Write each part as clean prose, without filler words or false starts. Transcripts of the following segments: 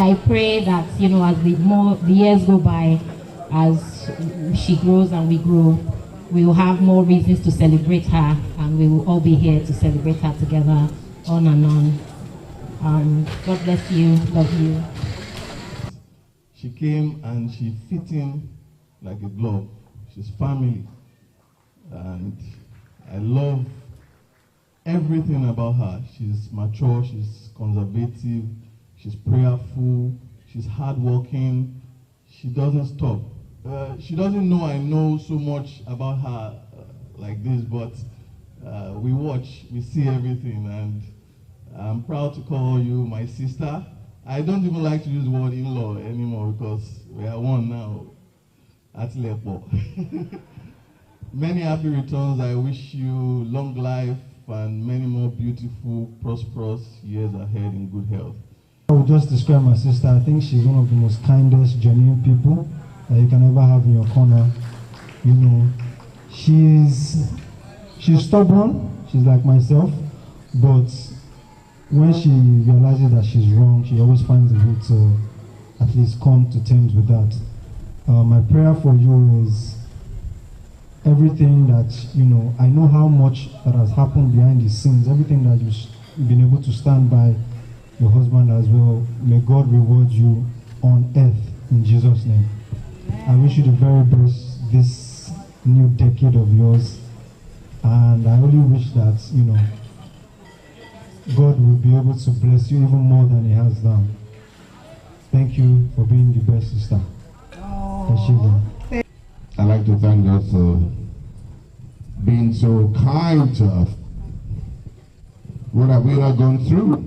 I pray that, as the years go by, as she grows and we grow, we will have more reasons to celebrate her, and we will all be here to celebrate her together, on and on. God bless you. Love you. She came and she fit in like a glove. She's family. And I love everything about her. She's mature, she's conservative, she's prayerful, she's hardworking. She doesn't stop. She doesn't know I know so much about her like this, but we watch, we see everything, and I'm proud to call you my sister. I don't even like to use the word in-law anymore because we are one now at Lepo. Many happy returns. I wish you long life and many more beautiful, prosperous years ahead in good health. I would just describe my sister. I think she's one of the most kindest, genuine people that you can ever have in your corner. She's stubborn. She's like myself, but when she realizes that she's wrong, she always finds a way to at least come to terms with that. My prayer for you is everything that, I know how much that has happened behind the scenes, everything that you've been able to stand by your husband as well. May God reward you on earth in Jesus' name. I wish you the very best this new decade of yours, and I only wish that, God will be able to bless you even more than He has done. Thank you for being the best sister. I'd like to thank God for being so kind to us. What have we not gone through?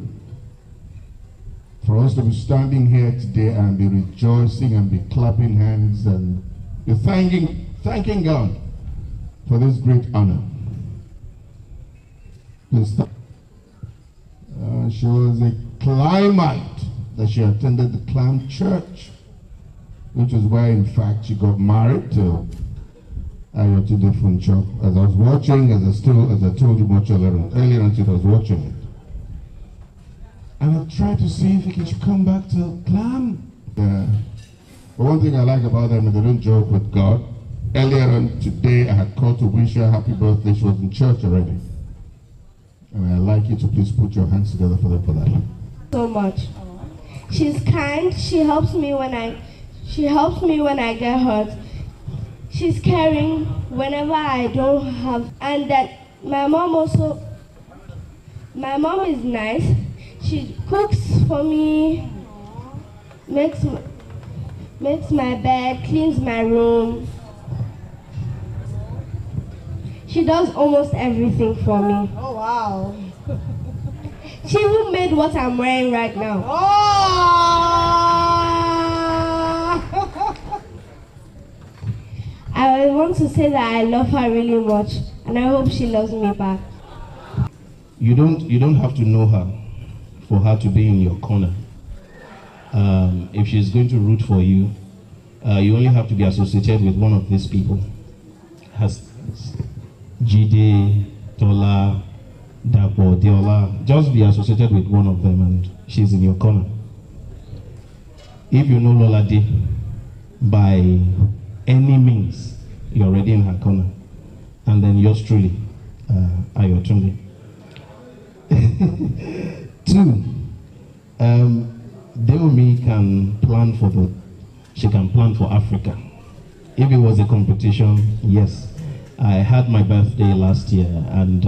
For us to be standing here today and be rejoicing and be clapping hands and be thanking God for this great honor. She was a Climite that she attended the Climb Church, which is where in fact she got married to Ayotunde Funchok. As I was watching, as I told you much earlier on, I was watching it. And I tried to see if he could come back to Climb. But one thing I like about them is they don't joke with God. Earlier on today, I had called to wish her happy birthday. She was in church already. And I'd like you to please put your hands together for that. So much. She's kind. She helps me when I get hurt. She's caring whenever I don't have. And that my mom is nice. She cooks for me, makes my bed, cleans my room. She does almost everything for me. Oh, wow. She even made what I'm wearing right now. Oh! I want to say that I love her really much, and I hope she loves me back. You don't have to know her for her to be in your corner. If she's going to root for you, you only have to be associated with one of these people. Jide, Tola, Dapo, Diola, just be associated with one of them and she's in your corner. If you know Lola D, by any means, you're already in her corner. And then yours truly, Ayotunde. 2, Deomi can plan for Africa. If it was a competition, yes. I had my birthday last year, and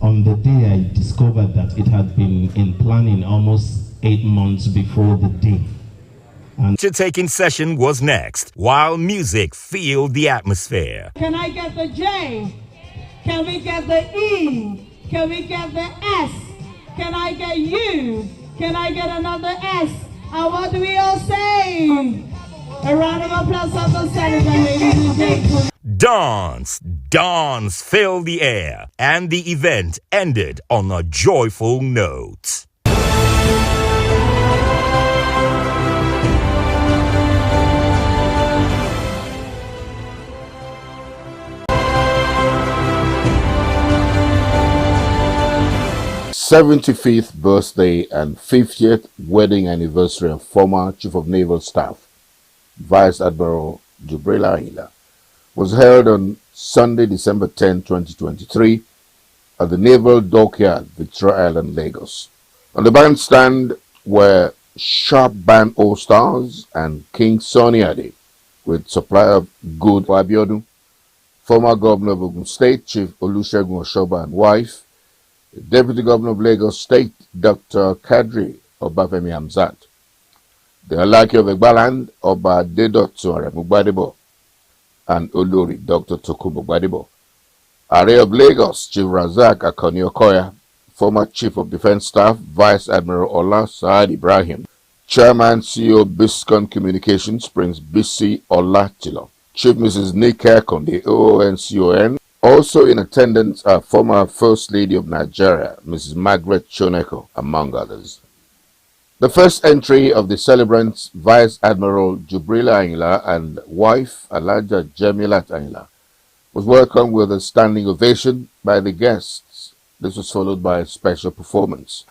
on the day I discovered that it had been in planning almost 8 months before the day. And Taking session was next, while music filled the atmosphere. Can I get the J? Can we get the E? Can we get the S? Can I get U? Can I get another S? And what do we all say? A round of applause for the senator, ladies and gentlemen. Dance filled the air, and the event ended on a joyful note. 75th birthday and 50th wedding anniversary of former Chief of Naval Staff, Vice Admiral Jubrila Ahila, was held on Sunday, December 10, 2023, at the Naval Dockyard, Victoria Island, Lagos. On the bandstand were Sharp Band All-Stars and King Sonny Ade, with supply of good for Abiodun, former Governor of Ogun State, Chief Olusegun Oshoba and wife, the Deputy Governor of Lagos State, Dr. Kadri Obafemi Hamzat, the Alaki of Egbaland, Oba Dedotun Aremu Gbadebo, and Olori, Dr. Tokunbo Gbadebo. Are of Lagos, Chief Razak Akoni Okoya, former Chief of Defense Staff, Vice Admiral Ola Saad Ibrahim, Chairman CEO Biscon Communications, Prince Bisi Olatilo, Chief Mrs. Nika Konde, OONCON. Also in attendance are former First Lady of Nigeria, Mrs. Margaret Choneko, among others. The first entry of the celebrants, Vice Admiral Jubrila Ahila and wife Alaja Jemilat Ahila, was welcomed with a standing ovation by the guests. This was followed by a special performance.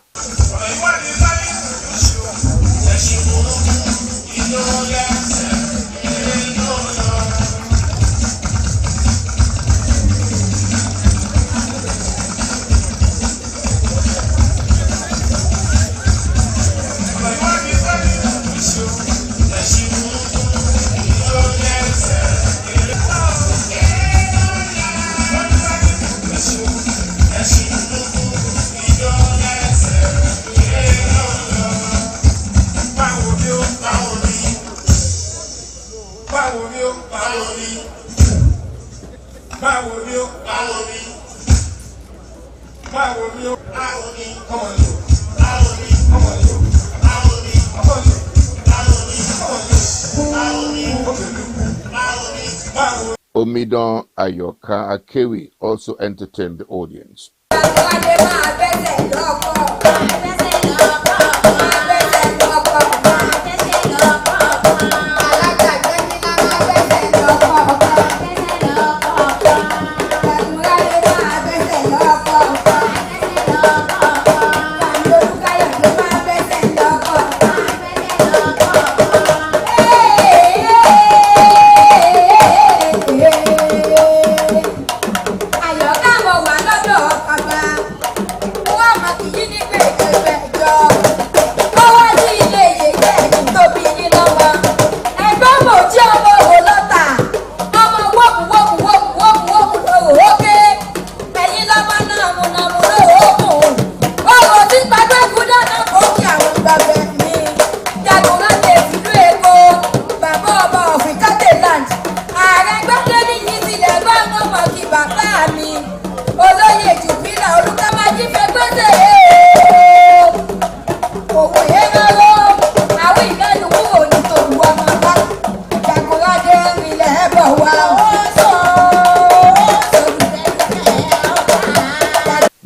Omidan Ayoka Akewi also entertained the audience.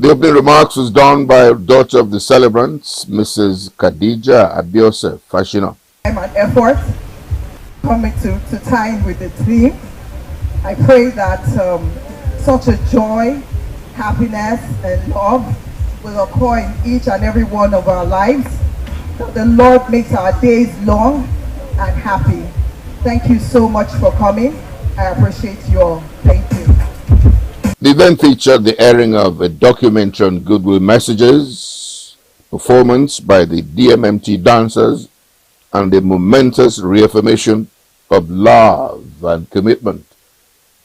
The opening remarks was done by daughter of the celebrants, Mrs. Khadija Abiose Fashina. Time and effort coming to tie in with the theme. I pray that such a joy, happiness, and love will occur in each and every one of our lives. That the Lord makes our days long and happy. Thank you so much for coming. I appreciate you all. Thank you. The event featured the airing of a documentary on goodwill messages, performance by the DMMT dancers, and the momentous reaffirmation of love and commitment,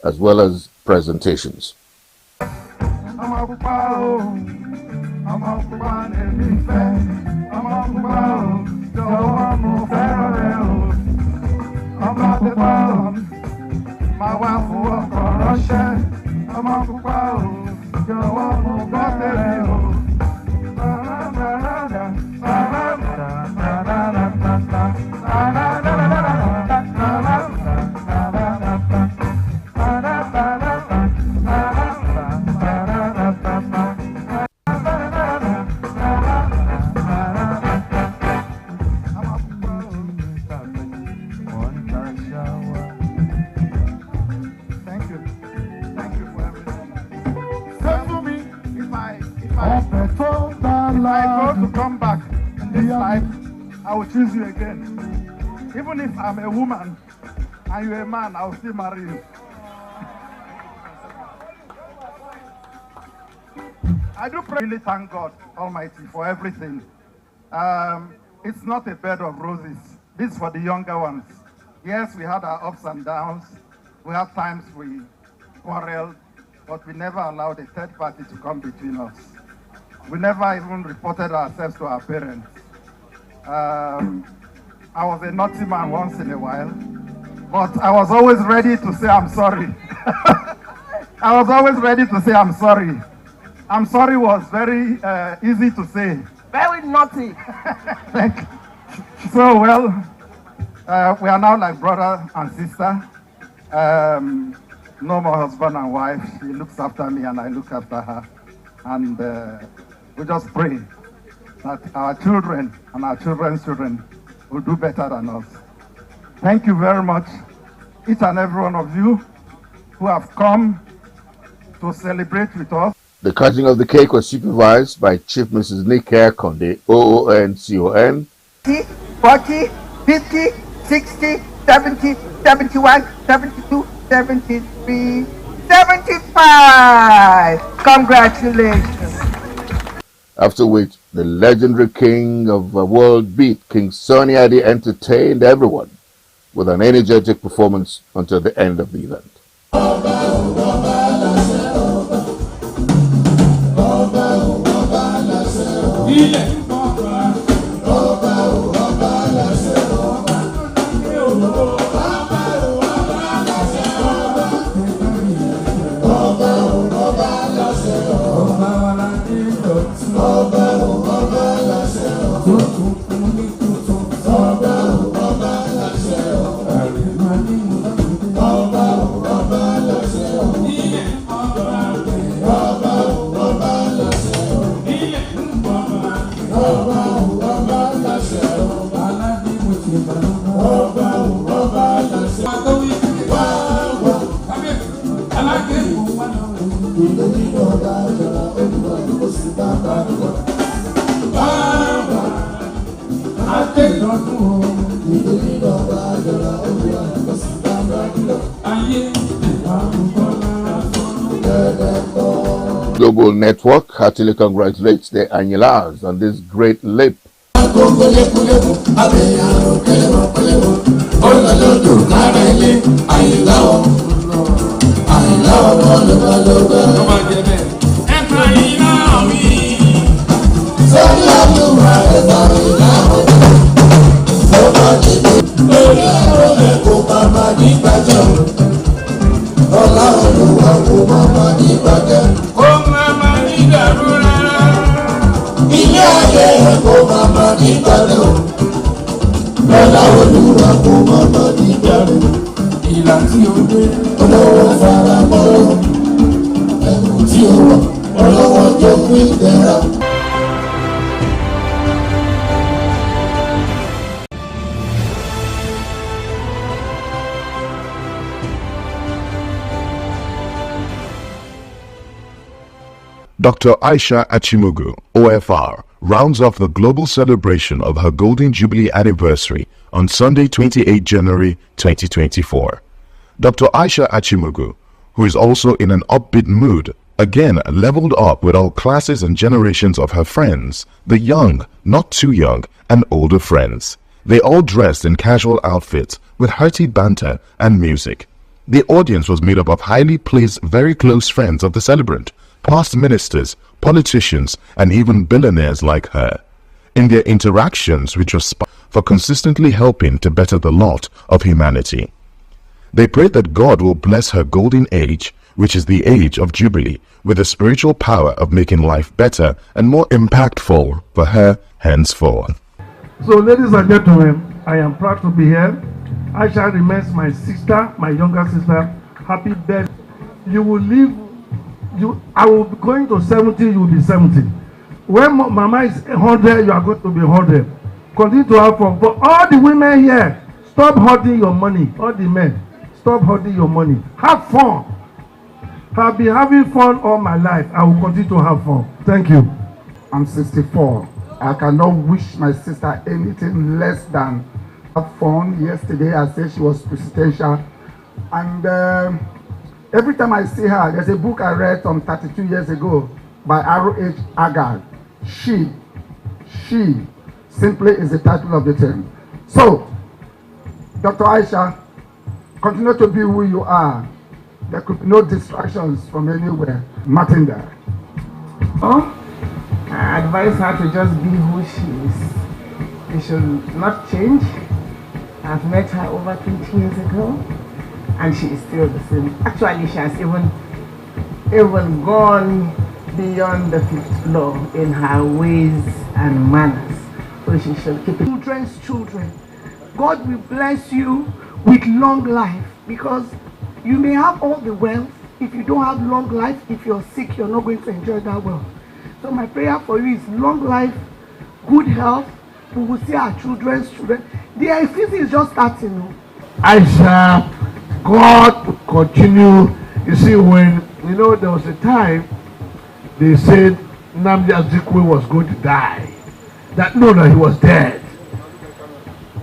as well as presentations. If I I will choose you again. Even if I'm a woman and you're a man, I will still marry you. I do really thank God Almighty for everything. It's not a bed of roses. This is for the younger ones. Yes, we had our ups and downs. We had times we quarreled, but we never allowed a third party to come between us. We never even reported ourselves to our parents. I was a naughty man once in a while, but I was always ready to say I'm sorry. I was always ready to say I'm sorry. I'm sorry was very easy to say. Very naughty. Thank you. So, well, we are now like brother and sister. No more husband and wife. She looks after me and I look after her. And we just pray that our children and our children's children will do better than us. Thank you very much, each and every one of you who have come to celebrate with us. The cutting of the cake was supervised by Chief Mrs. Nika Konde, OONCON. 40, 50, 60, 70, 71, 72, 73, 75. Congratulations. After which, the legendary king of world beat, King Sunny Ade, entertained everyone with an energetic performance until the end of the event. Global Network heartily congratulates the Anilars on this great leap. Dr. Aisha Achimugu, OFR, rounds off the global celebration of her Golden Jubilee anniversary on Sunday, 28 January 2024. Dr. Aisha Achimugu, who is also in an upbeat mood, again leveled up with all classes and generations of her friends, the young, not too young, and older friends. They all dressed in casual outfits with hearty banter and music. The audience was made up of highly placed, very close friends of the celebrant, past ministers, politicians, and even billionaires like her. In their interactions, which was for consistently helping to better the lot of humanity. They prayed that God will bless her golden age, which is the age of Jubilee, with the spiritual power of making life better and more impactful for her henceforth. So, ladies and gentlemen, I am proud to be here. Aisha remains my sister, my younger sister. Happy birthday. You will live. I will be going to 70, you will be 70. When Mama is 100, you are going to be 100. Continue to have fun. For all the women here, stop hoarding your money. All the men, stop hoarding your money. Have fun. I've been having fun all my life. I will continue to have fun. Thank you. I'm 64. I cannot wish my sister anything less than have fun. Yesterday, I said she was presidential. And every time I see her, there's a book I read 32 years ago by R.H. Agard. She simply is the title of the term. So, Dr. Aisha, continue to be who you are. There could be no distractions from anywhere. Martin there. Oh, I advise her to just be who she is. She should not change. I've met her over 20 years ago, and she is still the same. Actually, she has even gone beyond the 5th floor in her ways and manners. So she should keep it. Children's children. God will bless you with long life, because you may have all the wealth. If you don't have long life, if you're sick, you're not going to enjoy that wealth. So my prayer for you is long life, good health. We will see our children's children. The season is just starting. Aisha, God will continue. You see, when, there was a time they said Nnamdi Azikiwe was going to die. That he was dead.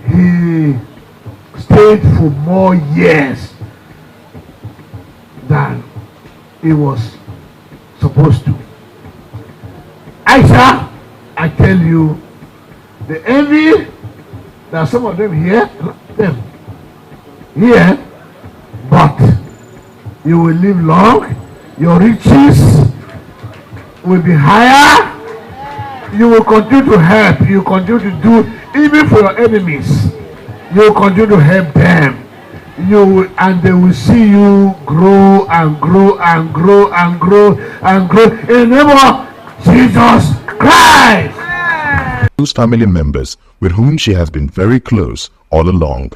He stayed for more years than he was supposed to. Aisha, I tell you, the envy, there are some of them here, but you will live long, your riches will be higher, you will continue to help, you will continue to do, even for your enemies, you will continue to help them. And they will see you grow and grow and grow and grow and grow in the name of Jesus Christ. Those family members with whom she has been very close all along.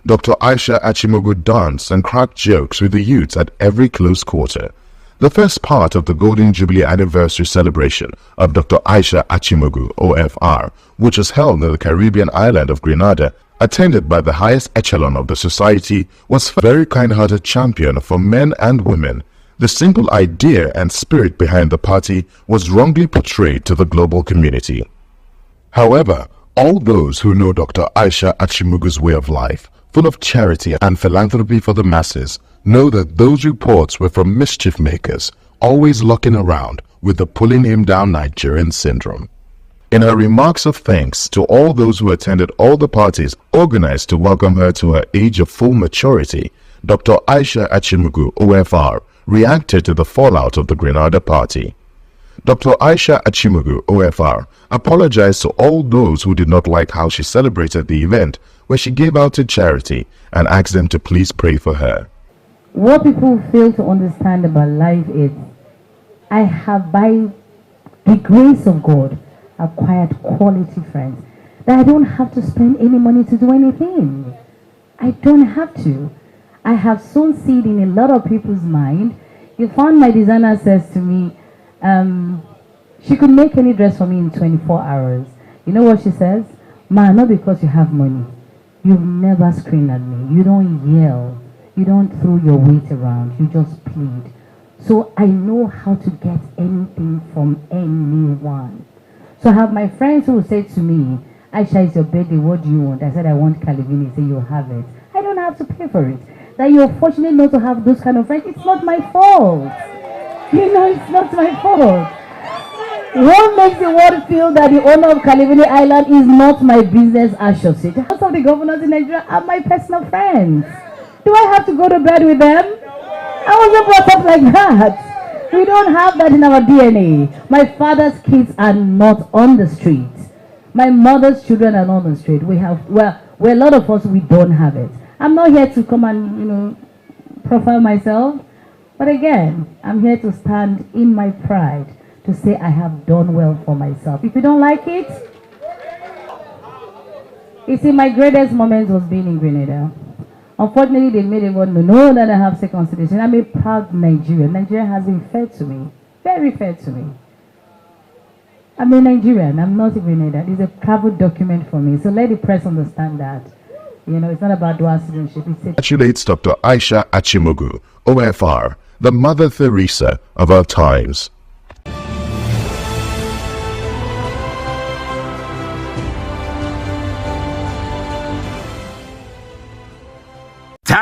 Dr. Aisha Achimogo danced and cracked jokes with the youths at every close quarter. The first part of the Golden Jubilee Anniversary celebration of Dr. Aisha Achimogo, OFR, which was held in the Caribbean island of Grenada, attended by the highest echelon of the society, was a very kind-hearted champion for men and women. The simple idea and spirit behind the party was wrongly portrayed to the global community. However, all those who know Dr. Aisha Achimogo's way of life, full of charity and philanthropy for the masses, know that those reports were from mischief makers, always looking around with the pulling him down Nigerian syndrome. In her remarks of thanks to all those who attended all the parties organized to welcome her to her age of full maturity, Dr. Aisha Achimogo, OFR, reacted to the fallout of the Grenada party. Dr. Aisha Achimogo, OFR, apologized to all those who did not like how she celebrated the event, where she gave out to charity and asked them to please pray for her. What people fail to understand about life is, I have, by the grace of God, acquired quality friends that I don't have to spend any money to do anything. I don't have to. I have sown seed in a lot of people's mind. You found my designer says to me, she could make any dress for me in 24 hours. You know what she says? Ma, not because you have money. You've never screamed at me. You don't yell. You don't throw your weight around. You just plead. So I know how to get anything from anyone. So I have my friends who will say to me, Aisha, it's your birthday, what do you want? I said, I want Calivini. Say, you'll have it. I don't have to pay for it. That you're fortunate not to have those kind of friends, it's not my fault. It's not my fault. What makes the world feel that the owner of Calivini Island is not my business associate? Most of the governors in Nigeria are my personal friends. Do I have to go to bed with them? I wasn't brought up like that. We don't have that in our DNA. My father's kids are not on the street. My mother's children are not on the street. We're a lot of us, we don't have it. I'm not here to come and, profile myself. But again, I'm here to stand in my pride to say I have done well for myself. If you don't like it, you see, my greatest moment was being in Grenada. Unfortunately, they made everyone know that I have second citizen. I'm a proud Nigerian. Nigeria has been fair to me, very fair to me. I'm a Nigerian. I'm not a Grenada. It's a travel document for me. So let the press understand that. It's not about dual citizenship. Congratulates Dr. Aisha Achimogo, OFR, the Mother Teresa of our times.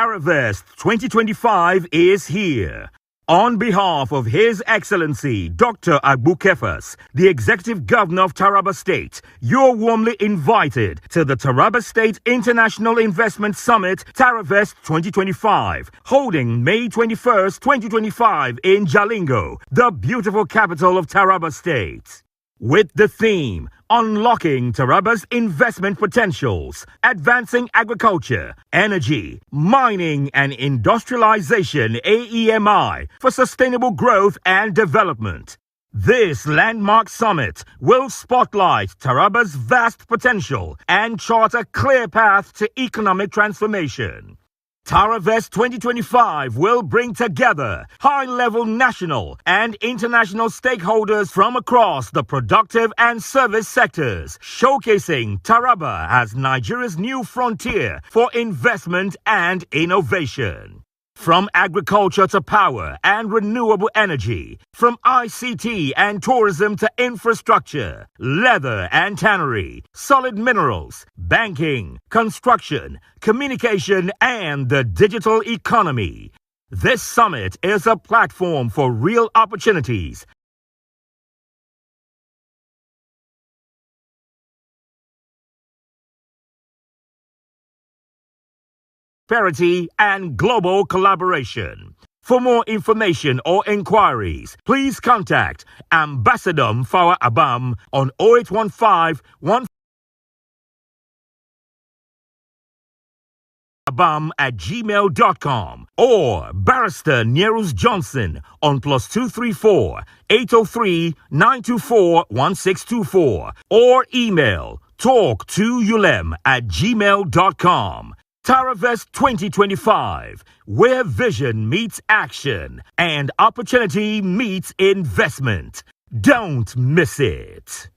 TaraVest 2025 is here. On behalf of His Excellency Dr. Agbu Kefas, the Executive Governor of Taraba State, you're warmly invited to the Taraba State International Investment Summit TaraVest 2025, holding May 21st, 2025 in Jalingo, the beautiful capital of Taraba State. With the theme, Unlocking Taraba's Investment Potentials, Advancing Agriculture, Energy, Mining and Industrialization AEMI for Sustainable Growth and Development. This landmark summit will spotlight Taraba's vast potential and chart a clear path to economic transformation. TaraVest 2025 will bring together high-level national and international stakeholders from across the productive and service sectors, showcasing Taraba as Nigeria's new frontier for investment and innovation. From agriculture to power and renewable energy, from ICT and tourism to infrastructure, leather and tannery, solid minerals, banking, construction, communication, and the digital economy. This summit is a platform for real opportunities, prosperity, and global collaboration. For more information or inquiries, please contact Ambassador Mfawa Abam on 0815 abam@gmail.com or Barrister Nerus Johnson on +234 803 924 1624 or email talk2ulem@gmail.com. TaraVest 2025, where vision meets action and opportunity meets investment. Don't miss it.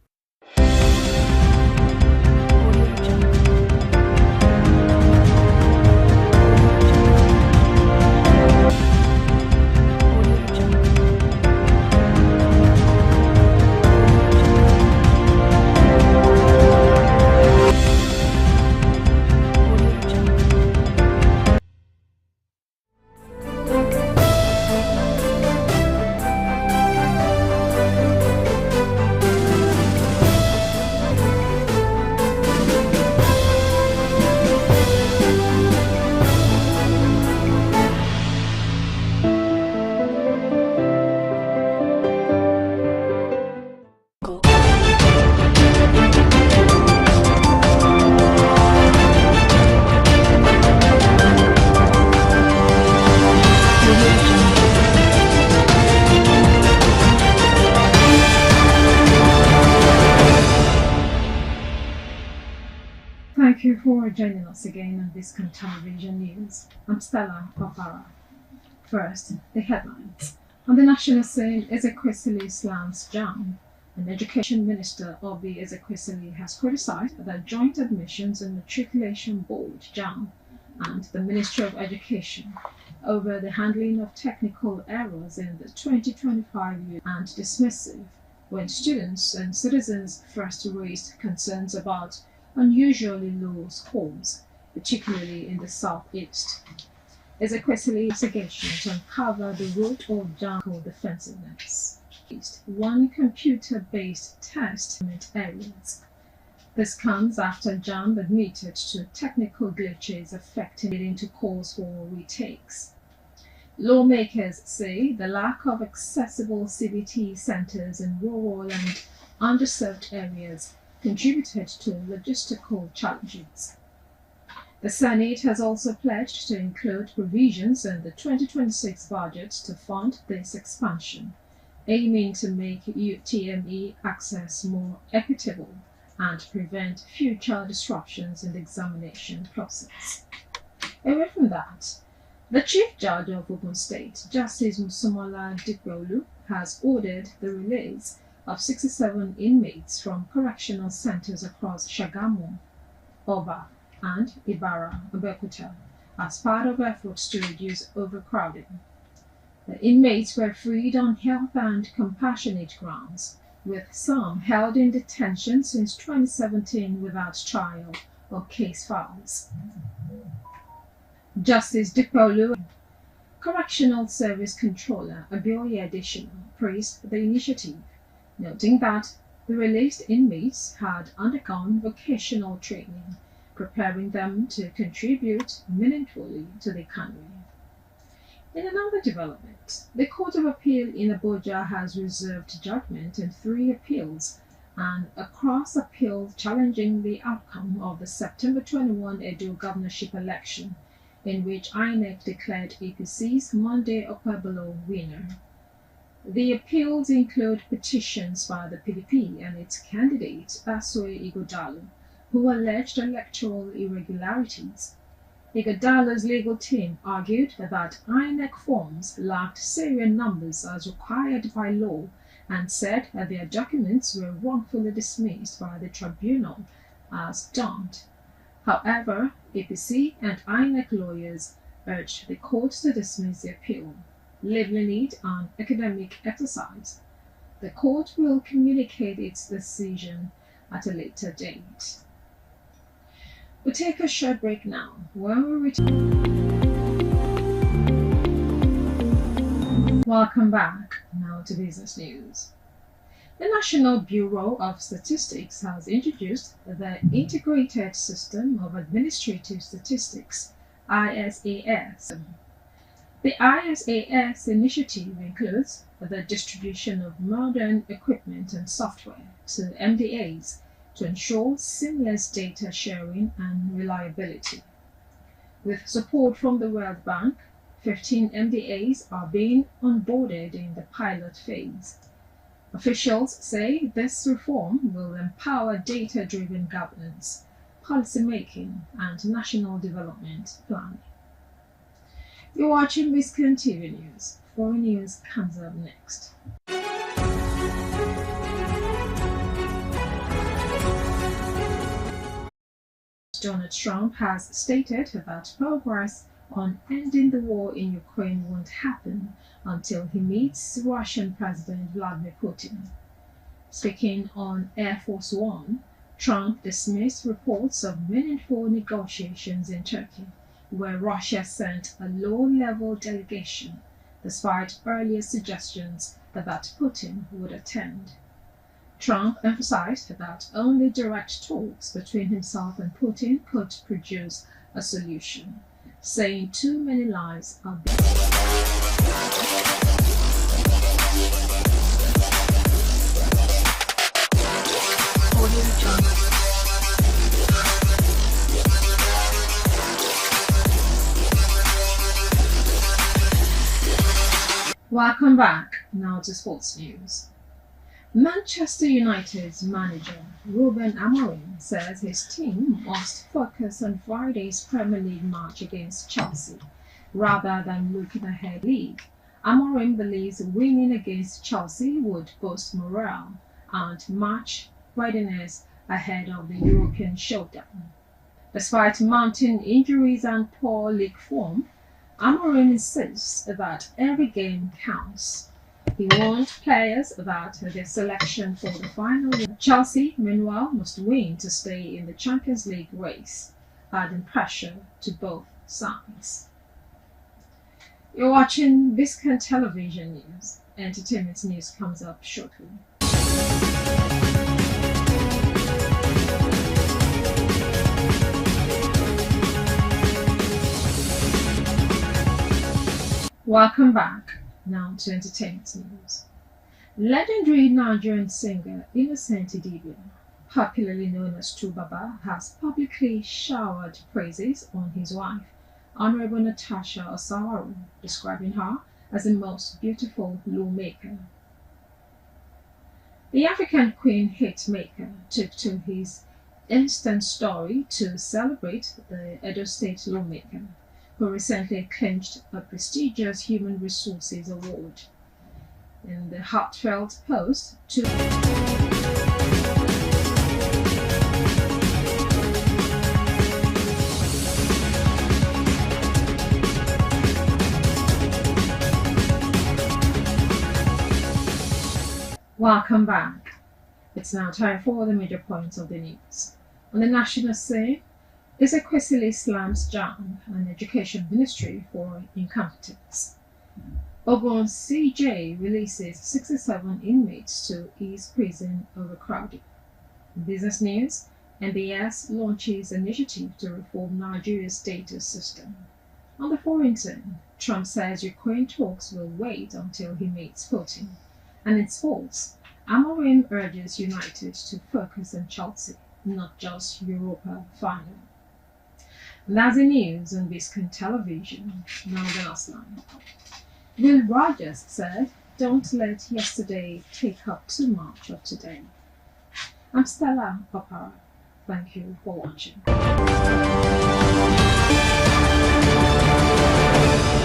Thank you for joining us again on Biscon Television News. I'm Stella Papara. First, the headlines. On the national scene, Ezekwesili slams JAMB. An education minister, Obi Ezekwesili, has criticized the Joint Admissions and Matriculation Board, JAMB, and the Ministry of Education over the handling of technical errors in the 2025 year and dismissive when students and citizens first raised concerns about unusually low scores, particularly in the southeast. Ezekwesili's investigations uncover the root of JAMB defensiveness. One computer-based test areas. This comes after JAMB admitted to technical glitches affecting leading to calls for retakes. Lawmakers say the lack of accessible CBT centers in rural and underserved areas contributed to logistical challenges. The Senate has also pledged to include provisions in the 2026 budget to fund this expansion, aiming to make UTME access more equitable and prevent future disruptions in the examination process. Away from that, the Chief Judge of Ogun State, Justice Musomola Dikrolu, has ordered the release of 67 inmates from correctional centers across Shagamu, Oba, and Ibara, Abeokuta, as part of efforts to reduce overcrowding. The inmates were freed on health and compassionate grounds, with some held in detention since 2017 without trial or case files. Justice Dipolu, Correctional Service Controller Abioye Additional, praised the initiative, noting that the released inmates had undergone vocational training, preparing them to contribute meaningfully to the economy. In another development, the Court of Appeal in Abuja has reserved judgment in 3 appeals and a cross-appeal challenging the outcome of the September 21 Edo governorship election, in which INEC declared APC's Monday Okpebolo winner. The appeals include petitions by the PDP and its candidate Asue Ighodalo, who alleged electoral irregularities. Ighodalo's legal team argued that INEC forms lacked serial numbers as required by law and said that their documents were wrongfully dismissed by the tribunal as dumped. However, APC and INEC lawyers urged the court to dismiss the appeal, labeling it an academic exercise. The court will communicate its decision at a later date. We'll take a short break now. When we return, welcome back now to business news. The National Bureau of Statistics has introduced the Integrated System of Administrative Statistics, ISAS. The ISAS initiative includes the distribution of modern equipment and software to MDAs to ensure seamless data sharing and reliability. With support from the World Bank, 15 MDAs are being onboarded in the pilot phase. Officials say this reform will empower data-driven governance, policymaking, and national development planning. You're watching Biscon TV News. Foreign news comes up next. Donald Trump has stated that progress on ending the war in Ukraine won't happen until he meets Russian President Vladimir Putin. Speaking on Air Force One, Trump dismissed reports of meaningful negotiations in Turkey, where Russia sent a low-level delegation, despite earlier suggestions that Putin would attend. Trump emphasized that only direct talks between himself and Putin could produce a solution, saying too many lives are being Welcome back now to sports news. Manchester United's manager Ruben Amorim says his team must focus on Friday's Premier League match against Chelsea rather than looking ahead league. Amorim believes winning against Chelsea would boost morale and match readiness ahead of the European showdown. Despite mounting injuries and poor league form, Amorim insists that every game counts. He warned players that their selection for the final. Chelsea, meanwhile, must win to stay in the Champions League race, adding pressure to both sides. You're watching Biscon Television News. Entertainment news comes up shortly. Welcome back now to entertainment news. Legendary Nigerian singer Innocent Idibia, popularly known as Tubaba, has publicly showered praises on his wife, Honorable Natasha Osawaru, describing her as the most beautiful lawmaker. The African Queen hitmaker took to his Instant Story to celebrate the Edo State lawmaker, who recently clinched a prestigious Human Resources Award. In the heartfelt post, Welcome back. It's now time for the major points of the news. On the national scene, Ezekwesili slams JAMB and Education Ministry for incompetence. Ogun CJ releases 67 inmates to ease prison overcrowding. Business news: MBS launches initiative to reform Nigeria's data system. On the foreign scene, Trump says Ukraine talks will wait until he meets Putin. And in sports, Amorim urges United to focus on Chelsea, not just Europa final. That's the news on Biscon Television. Now the last line. Will Rogers said, "Don't let yesterday take up too much of today." I'm Stella Papara. Thank you for watching.